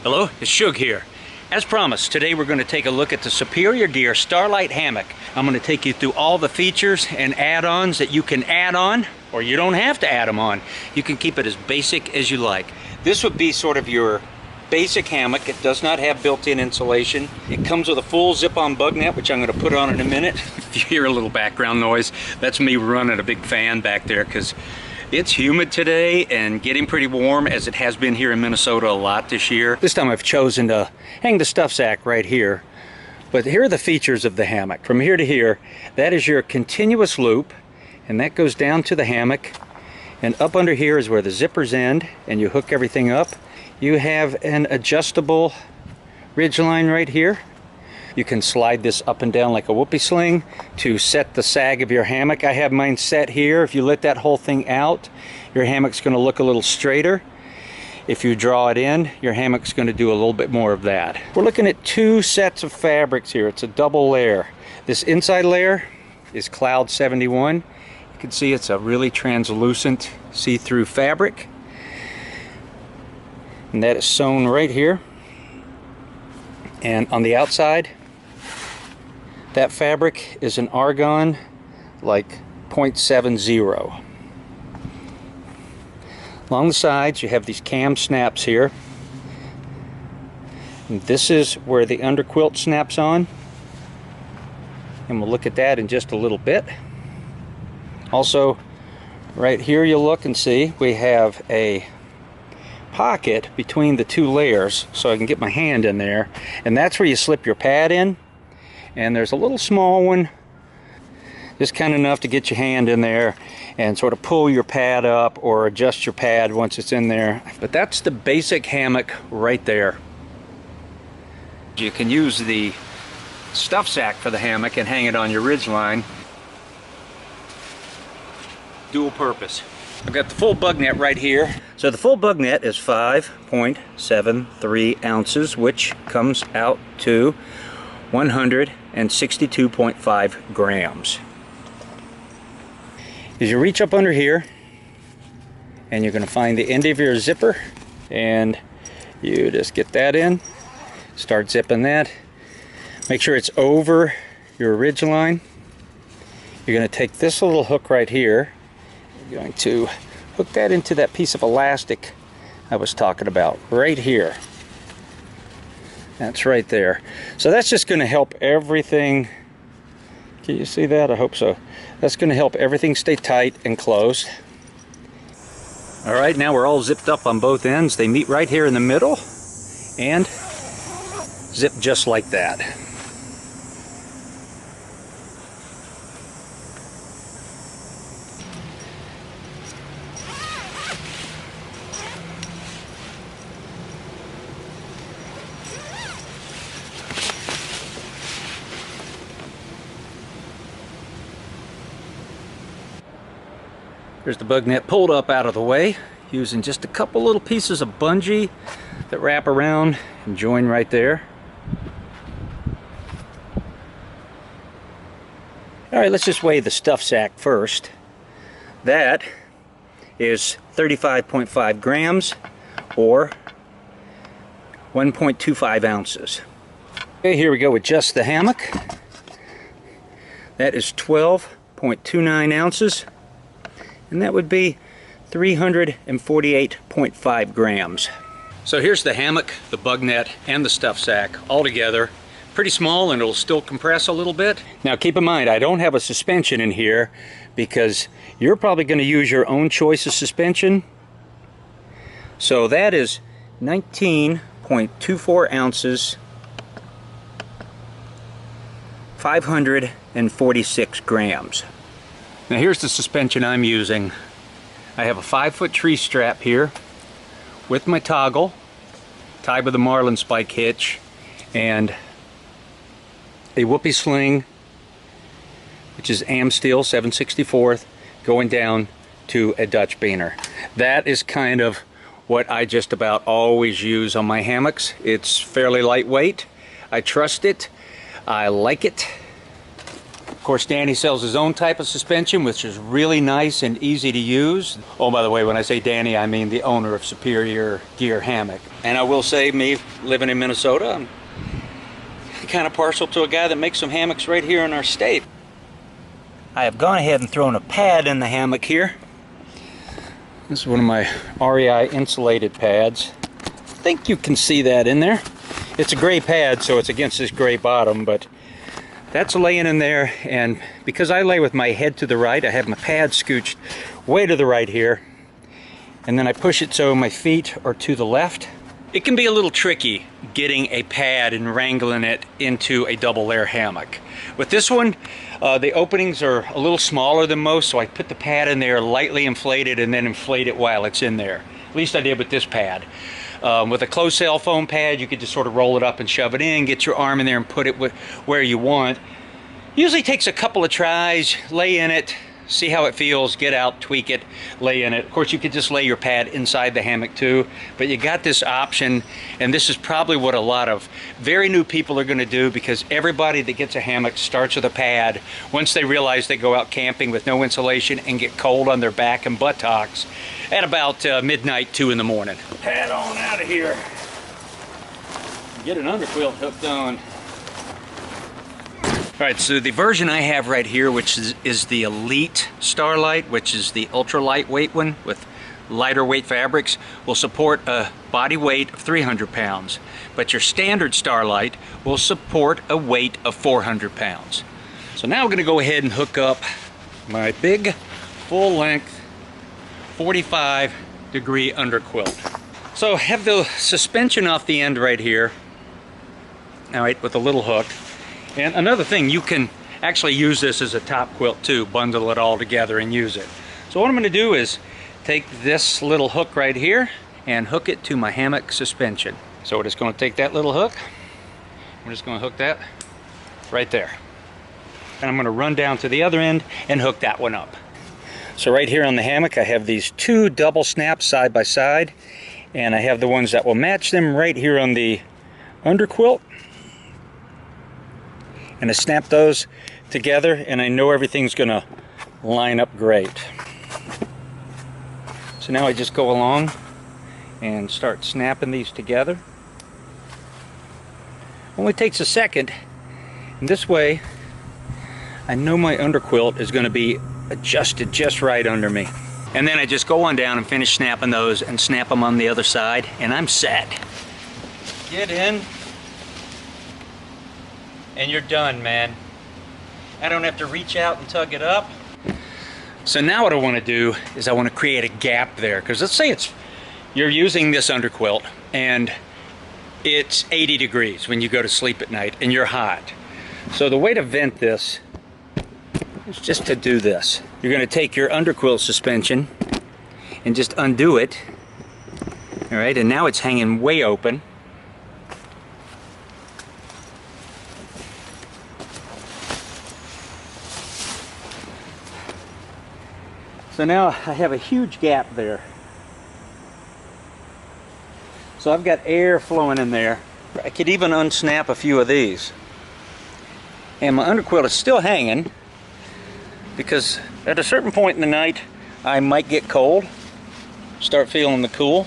Hello, it's Shug here. As promised, today we're going to take a look at the Superior Gear Starlite Hammock. I'm going to take you through all the features and add-ons that you can add on, or you don't have to add them on. You can keep it as basic as you like. This would be sort of your basic hammock. It does not have built-in insulation. It comes with a full zip-on bug net, which I'm going to put on in a minute. If you hear a little background noise, that's me running a big fan back there because it's humid today and getting pretty warm, as it has been here in Minnesota a lot this year. This time I've chosen to hang the stuff sack right here. But here are the features of the hammock. From here to here, that is your continuous loop, and that goes down to the hammock. And up under here is where the zippers end, and you hook everything up. You have an adjustable ridge line right here. You can slide this up and down like a whoopee sling to set the sag of your hammock. I have mine set here. If you let that whole thing out, your hammock's going to look a little straighter. If you draw it in, your hammock's going to do a little bit more of that. We're looking at two sets of fabrics here. It's a double layer. This inside layer is Cloud 71. You can see it's a really translucent see-through fabric. And that is sewn right here. And on the outside, that fabric is an argon like 0.70. Along the sides you have these cam snaps here. And this is where the underquilt snaps on. And we'll look at that in just a little bit. Also, right here you'll look and see we have a pocket between the two layers so I can get my hand in there, and that's where you slip your pad in. And there's a little small one, just kind of enough to get your hand in there and sort of pull your pad up or adjust your pad once it's in there. But that's the basic hammock right there. You can use the stuff sack for the hammock and hang it on your ridge line. Dual purpose. I've got the full bug net right here. So the full bug net is 5.73 ounces, which comes out to 162.5 grams. As you reach up under here, and you're going to find the end of your zipper, and you just get that in, start zipping that. Make sure it's over your ridge line. You're going to take this little hook right here. You're going to hook that into that piece of elastic I was talking about right here. That's right there. So that's just going to help everything. Can you see that? I hope so. That's going to help everything stay tight and closed. All right, now we're all zipped up on both ends. They meet right here in the middle and zip just like that. There's the bug net pulled up out of the way, using just a couple little pieces of bungee that wrap around and join right there. Alright, let's just weigh the stuff sack first. That is 35.5 grams or 1.25 ounces. Okay, here we go with just the hammock. That is 12.29 ounces. And that would be 348.5 grams. So here's the hammock, the bug net, and the stuff sack all together. Pretty small, and it'll still compress a little bit. Now keep in mind, I don't have a suspension in here because you're probably going to use your own choice of suspension. So that is 19.24 ounces, 546 grams. Now here's the suspension I'm using. I have a 5-foot tree strap here with my toggle tied with a marlin spike hitch and a whoopee sling, which is Amsteel 7/64 going down to a Dutch beaner. That is kind of what I just about always use on my hammocks. It's fairly lightweight. I trust it. I like it. course, Danny sells his own type of suspension, which is really nice and easy to use. Oh, by the way, when I say Danny, I mean the owner of Superior Gear Hammock. And I will say, me living in Minnesota, I'm kind of partial to a guy that makes some hammocks right here in our state. I have gone ahead and thrown a pad in the hammock here. This is one of my REI insulated pads. I think you can see that in there. It's a gray pad, so it's against this gray bottom, but that's laying in there, and because I lay with my head to the right, I have my pad scooched way to the right here, and then I push it so my feet are to the left. It can be a little tricky getting a pad and wrangling it into a double layer hammock. With this one, the openings are a little smaller than most, so I put the pad in there, lightly inflated, and then inflate it while it's in there. At least I did with this pad. With a closed cell foam pad, you could just sort of roll it up and shove it in, get your arm in there and put it where you want. Usually takes a couple of tries, lay in it, see how it feels, get out, tweak it, lay in it. Of course, you could just lay your pad inside the hammock too, but you got this option, and this is probably what a lot of very new people are going to do, because everybody that gets a hammock starts with a pad. Once they realize they go out camping with no insulation and get cold on their back and buttocks at about midnight, 2 in the morning. Pad on out of here. Get an underquilt hooked on. Alright, so the version I have right here, which is the Elite Starlite, which is the ultra lightweight one with lighter weight fabrics, will support a body weight of 300 pounds. But your standard Starlite will support a weight of 400 pounds. So now we're going to go ahead and hook up my big, full-length, 45-degree underquilt. So I have the suspension off the end right here, alright, with a little hook. And another thing, you can actually use this as a top quilt too, bundle it all together and use it. So what I'm going to do is take this little hook right here and hook it to my hammock suspension. So we're just going to take that little hook, we're just going to hook that right there. And I'm going to run down to the other end and hook that one up. So right here on the hammock, I have these 2 double snaps side by side, and I have the ones that will match them right here on the underquilt. And I snap those together, and I know everything's going to line up great. So now I just go along and start snapping these together. Only takes a second, and this way I know my underquilt is going to be adjusted just right under me. And then I just go on down and finish snapping those and snap them on the other side, and I'm set. Get in, and you're done, man. I don't have to reach out and tug it up. So now what I want to do is I want to create a gap there, because let's say you're using this underquilt and it's 80 degrees when you go to sleep at night and you're hot. So the way to vent this is just to do this. You're going to take your underquilt suspension and just undo it. All right, and now it's hanging way open. So now I have a huge gap there. So I've got air flowing in there. I could even unsnap a few of these. And my underquilt is still hanging, because at a certain point in the night I might get cold, start feeling the cool.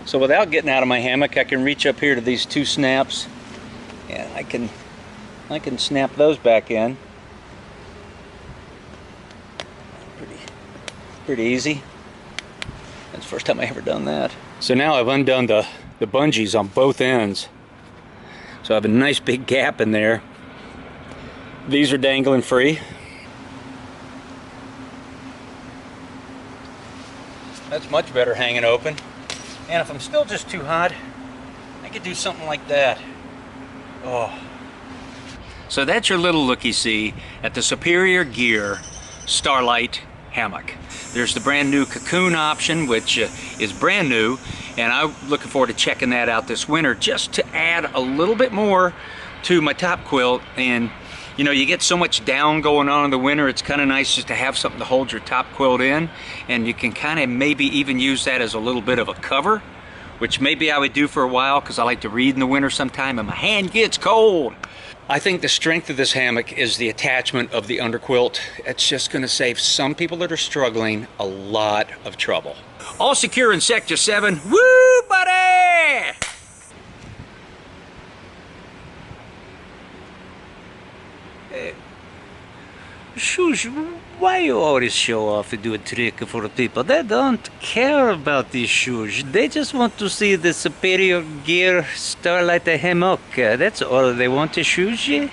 So without getting out of my hammock, I can reach up here to these 2 snaps, and I can snap those back in. Pretty easy. That's the first time I ever done that. So now I've undone the bungees on both ends. So I have a nice big gap in there. These are dangling free. That's much better hanging open. And if I'm still just too hot, I could do something like that. Oh. So that's your little looky-see at the Superior Gear Starlite Hammock. There's the brand new cocoon option, which is brand new, and I'm looking forward to checking that out this winter just to add a little bit more to my top quilt. And you know, you get so much down going on in the winter, it's kind of nice just to have something to hold your top quilt in, and you can kind of maybe even use that as a little bit of a cover, which maybe I would do for a while because I like to read in the winter sometime and my hand gets cold. I think the strength of this hammock is the attachment of the underquilt. It's just going to save some people that are struggling a lot of trouble. All secure in Sector 7. Woo, buddy! Shush, why you always show off and do a trick for the people? They don't care about these shoes. They just want to see the superior gear Starlite Hammock. That's all they want to shoes, yeah?